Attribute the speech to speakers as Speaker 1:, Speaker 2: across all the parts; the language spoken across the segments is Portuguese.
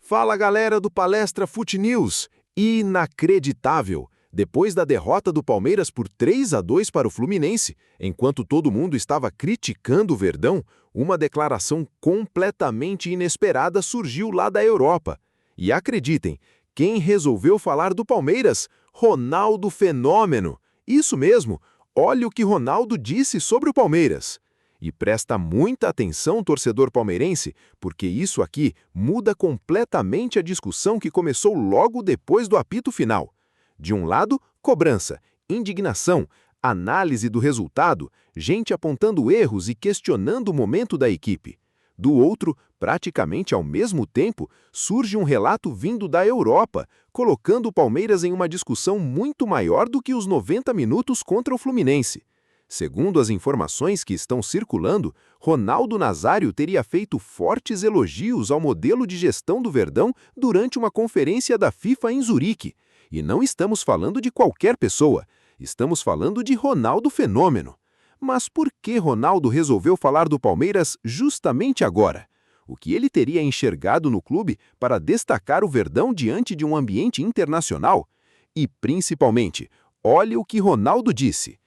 Speaker 1: Fala galera do Palestra Fute News! Inacreditável! Depois da derrota do Palmeiras por 3-2 para o Fluminense, enquanto todo mundo estava criticando o Verdão, uma declaração completamente inesperada surgiu lá da Europa. E acreditem, quem resolveu falar do Palmeiras? Ronaldo Fenômeno! Isso mesmo, olha o que Ronaldo disse sobre o Palmeiras. E presta muita atenção, torcedor palmeirense, porque isso aqui muda completamente a discussão que começou logo depois do apito final. De um lado, cobrança, indignação, análise do resultado, gente apontando erros e questionando o momento da equipe. Do outro, praticamente ao mesmo tempo, surge um relato vindo da Europa, colocando o Palmeiras em uma discussão muito maior do que os 90 minutos contra o Fluminense. Segundo as informações que estão circulando, Ronaldo Nazário teria feito fortes elogios ao modelo de gestão do Verdão durante uma conferência da FIFA em Zurique. E não estamos falando de qualquer pessoa, estamos falando de Ronaldo Fenômeno. Mas por que Ronaldo resolveu falar do Palmeiras justamente agora? O que ele teria enxergado no clube para destacar o Verdão diante de um ambiente internacional? E, principalmente, olhe o que Ronaldo disse.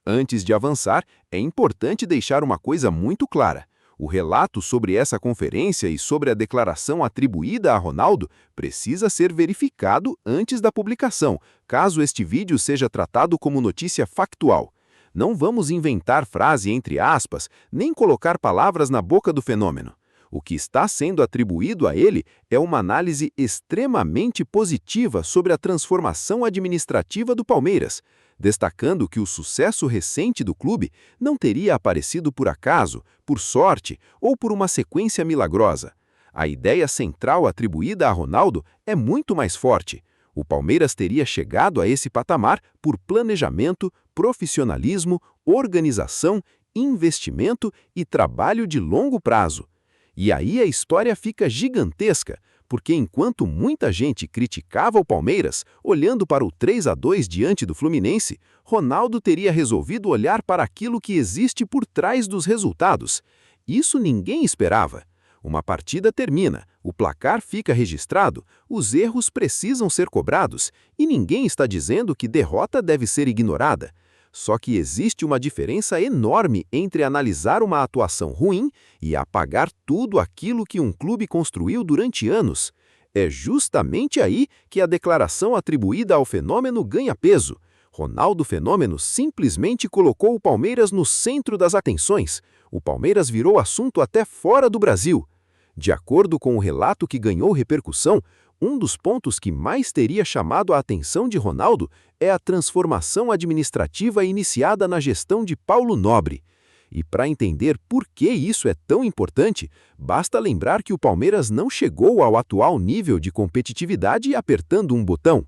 Speaker 1: Antes de avançar, é importante deixar uma coisa muito clara. O relato sobre essa conferência e sobre a declaração atribuída a Ronaldo precisa ser verificado antes da publicação, caso este vídeo seja tratado como notícia factual. Não vamos inventar frase entre aspas, nem colocar palavras na boca do Fenômeno. O que está sendo atribuído a ele é uma análise extremamente positiva sobre a transformação administrativa do Palmeiras, destacando que o sucesso recente do clube não teria aparecido por acaso, por sorte ou por uma sequência milagrosa. A ideia central atribuída a Ronaldo é muito mais forte. O Palmeiras teria chegado a esse patamar por planejamento, profissionalismo, organização, investimento e trabalho de longo prazo. E aí a história fica gigantesca, porque enquanto muita gente criticava o Palmeiras, olhando para o 3-2 diante do Fluminense, Ronaldo teria resolvido olhar para aquilo que existe por trás dos resultados. Isso ninguém esperava. Uma partida termina, o placar fica registrado, os erros precisam ser cobrados, e ninguém está dizendo que derrota deve ser ignorada. Só que existe uma diferença enorme entre analisar uma atuação ruim e apagar tudo aquilo que um clube construiu durante anos. É justamente aí que a declaração atribuída ao Fenômeno ganha peso. Ronaldo Fenômeno simplesmente colocou o Palmeiras no centro das atenções. O Palmeiras virou assunto até fora do Brasil. De acordo com o relato que ganhou repercussão, um dos pontos que mais teria chamado a atenção de Ronaldo é a transformação administrativa iniciada na gestão de Paulo Nobre. E para entender por que isso é tão importante, basta lembrar que o Palmeiras não chegou ao atual nível de competitividade apertando um botão.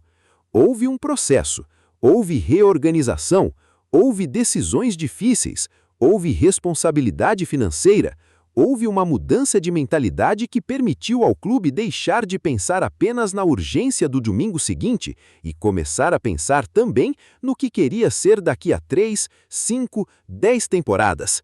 Speaker 1: Houve um processo, houve reorganização, houve decisões difíceis, houve responsabilidade financeira, houve uma mudança de mentalidade que permitiu ao clube deixar de pensar apenas na urgência do domingo seguinte e começar a pensar também no que queria ser daqui a 3, 5, 10 temporadas.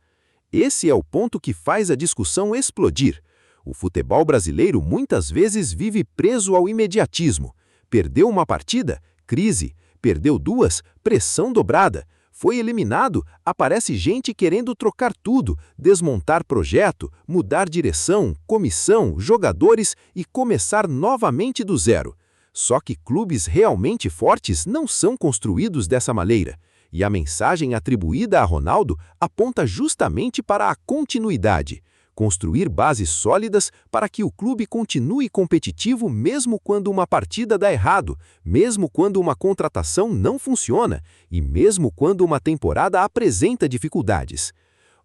Speaker 1: Esse é o ponto que faz a discussão explodir. O futebol brasileiro muitas vezes vive preso ao imediatismo. Perdeu uma partida? Crise. Perdeu duas? Pressão dobrada. Foi eliminado, aparece gente querendo trocar tudo, desmontar projeto, mudar direção, comissão, jogadores e começar novamente do zero. Só que clubes realmente fortes não são construídos dessa maneira. E a mensagem atribuída a Ronaldo aponta justamente para a continuidade. Construir bases sólidas para que o clube continue competitivo mesmo quando uma partida dá errado, mesmo quando uma contratação não funciona e mesmo quando uma temporada apresenta dificuldades.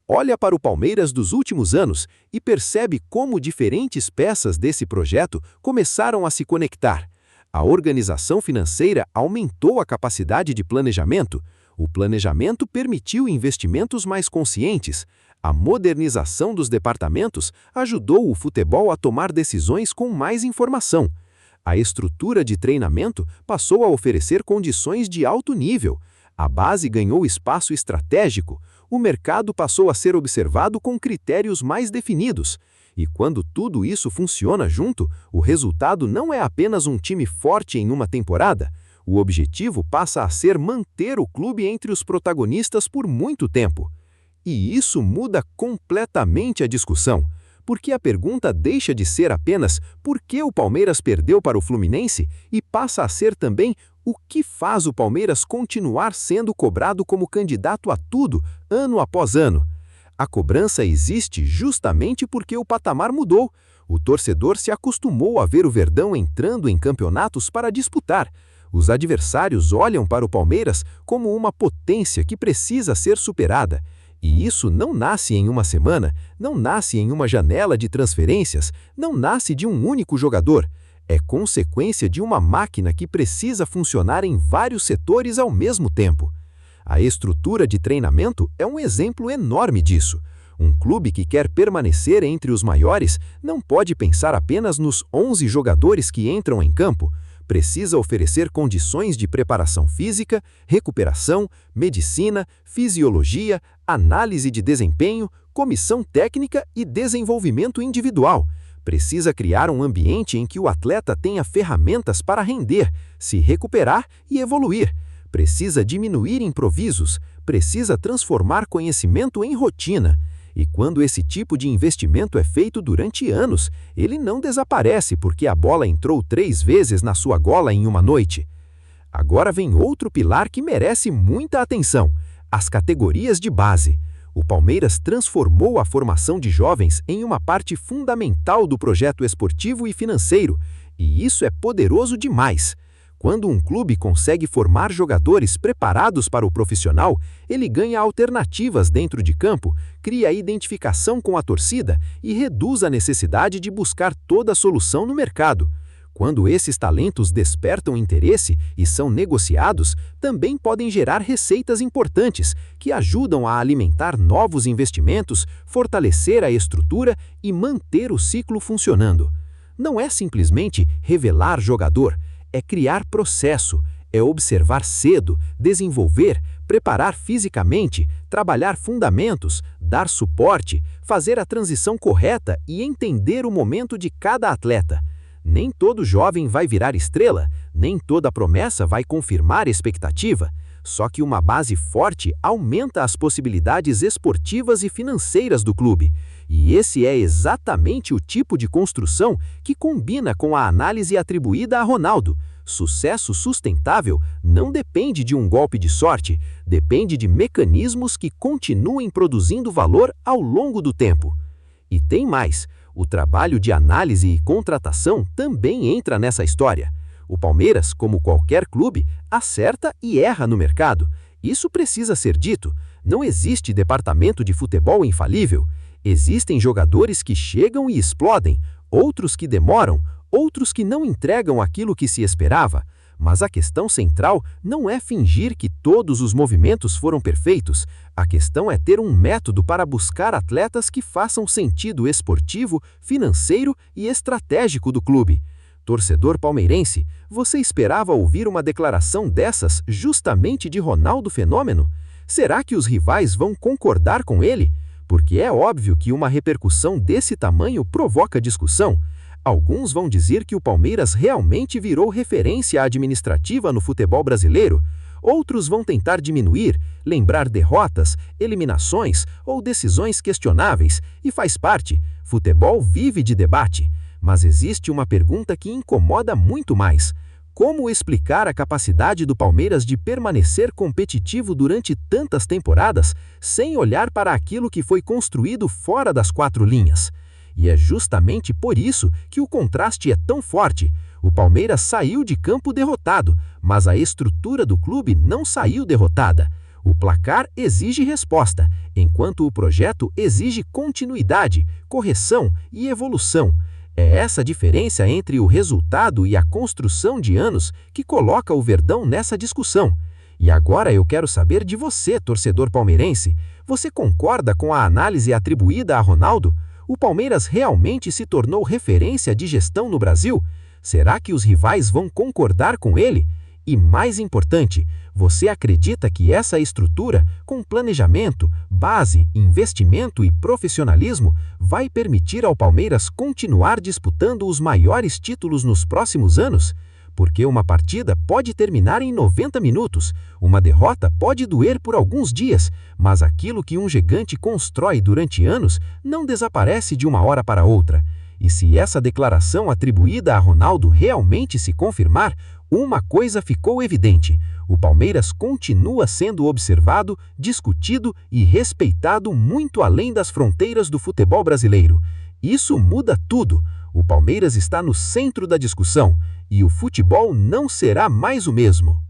Speaker 1: Olha para o Palmeiras dos últimos anos e percebe como diferentes peças desse projeto começaram a se conectar. A organização financeira aumentou a capacidade de planejamento. O planejamento permitiu investimentos mais conscientes. A modernização dos departamentos ajudou o futebol a tomar decisões com mais informação. A estrutura de treinamento passou a oferecer condições de alto nível. A base ganhou espaço estratégico. O mercado passou a ser observado com critérios mais definidos. E quando tudo isso funciona junto, o resultado não é apenas um time forte em uma temporada. O objetivo passa a ser manter o clube entre os protagonistas por muito tempo. E isso muda completamente a discussão, porque a pergunta deixa de ser apenas por que o Palmeiras perdeu para o Fluminense e passa a ser também o que faz o Palmeiras continuar sendo cobrado como candidato a tudo, ano após ano. A cobrança existe justamente porque o patamar mudou. O torcedor se acostumou a ver o Verdão entrando em campeonatos para disputar. Os adversários olham para o Palmeiras como uma potência que precisa ser superada. E isso não nasce em uma semana, não nasce em uma janela de transferências, não nasce de um único jogador. É consequência de uma máquina que precisa funcionar em vários setores ao mesmo tempo. A estrutura de treinamento é um exemplo enorme disso. Um clube que quer permanecer entre os maiores não pode pensar apenas nos 11 jogadores que entram em campo. Precisa oferecer condições de preparação física, recuperação, medicina, fisiologia, análise de desempenho, comissão técnica e desenvolvimento individual. Precisa criar um ambiente em que o atleta tenha ferramentas para render, se recuperar e evoluir. Precisa diminuir improvisos, precisa transformar conhecimento em rotina. E quando esse tipo de investimento é feito durante anos, ele não desaparece porque a bola entrou 3 vezes na sua gola em uma noite. Agora vem outro pilar que merece muita atenção: as categorias de base. O Palmeiras transformou a formação de jovens em uma parte fundamental do projeto esportivo e financeiro, e isso é poderoso demais. Quando um clube consegue formar jogadores preparados para o profissional, ele ganha alternativas dentro de campo, cria identificação com a torcida e reduz a necessidade de buscar toda a solução no mercado. Quando esses talentos despertam interesse e são negociados, também podem gerar receitas importantes, que ajudam a alimentar novos investimentos, fortalecer a estrutura e manter o ciclo funcionando. Não é simplesmente revelar jogador, é criar processo, é observar cedo, desenvolver, preparar fisicamente, trabalhar fundamentos, dar suporte, fazer a transição correta e entender o momento de cada atleta. Nem todo jovem vai virar estrela, nem toda promessa vai confirmar expectativa. Só que uma base forte aumenta as possibilidades esportivas e financeiras do clube. E esse é exatamente o tipo de construção que combina com a análise atribuída a Ronaldo. Sucesso sustentável não depende de um golpe de sorte, depende de mecanismos que continuem produzindo valor ao longo do tempo. E tem mais, o trabalho de análise e contratação também entra nessa história. O Palmeiras, como qualquer clube, acerta e erra no mercado. Isso precisa ser dito. Não existe departamento de futebol infalível. Existem jogadores que chegam e explodem, outros que demoram, outros que não entregam aquilo que se esperava. Mas a questão central não é fingir que todos os movimentos foram perfeitos. A questão é ter um método para buscar atletas que façam sentido esportivo, financeiro e estratégico do clube. Torcedor palmeirense, você esperava ouvir uma declaração dessas justamente de Ronaldo Fenômeno? Será que os rivais vão concordar com ele? Porque é óbvio que uma repercussão desse tamanho provoca discussão. Alguns vão dizer que o Palmeiras realmente virou referência administrativa no futebol brasileiro. Outros vão tentar diminuir, lembrar derrotas, eliminações ou decisões questionáveis, e faz parte. Futebol vive de debate. Mas existe uma pergunta que incomoda muito mais. Como explicar a capacidade do Palmeiras de permanecer competitivo durante tantas temporadas, sem olhar para aquilo que foi construído fora das 4 linhas? E é justamente por isso que o contraste é tão forte. O Palmeiras saiu de campo derrotado, mas a estrutura do clube não saiu derrotada. O placar exige resposta, enquanto o projeto exige continuidade, correção e evolução. É essa diferença entre o resultado e a construção de anos que coloca o Verdão nessa discussão. E agora eu quero saber de você, torcedor palmeirense. Você concorda com a análise atribuída a Ronaldo? O Palmeiras realmente se tornou referência de gestão no Brasil? Será que os rivais vão concordar com ele?
Speaker 2: E mais importante, você acredita que essa estrutura, com planejamento, base, investimento e profissionalismo, vai permitir ao Palmeiras continuar disputando os maiores títulos nos próximos anos? Porque uma partida pode terminar em 90 minutos, uma derrota pode doer por alguns dias, mas aquilo que um gigante constrói durante anos não desaparece de uma hora para outra. E se essa declaração atribuída a Ronaldo realmente se confirmar, uma coisa ficou evidente: o Palmeiras continua sendo observado, discutido e respeitado muito além das fronteiras do futebol brasileiro. Isso muda tudo. O Palmeiras está no centro da discussão e o futebol não será mais o mesmo.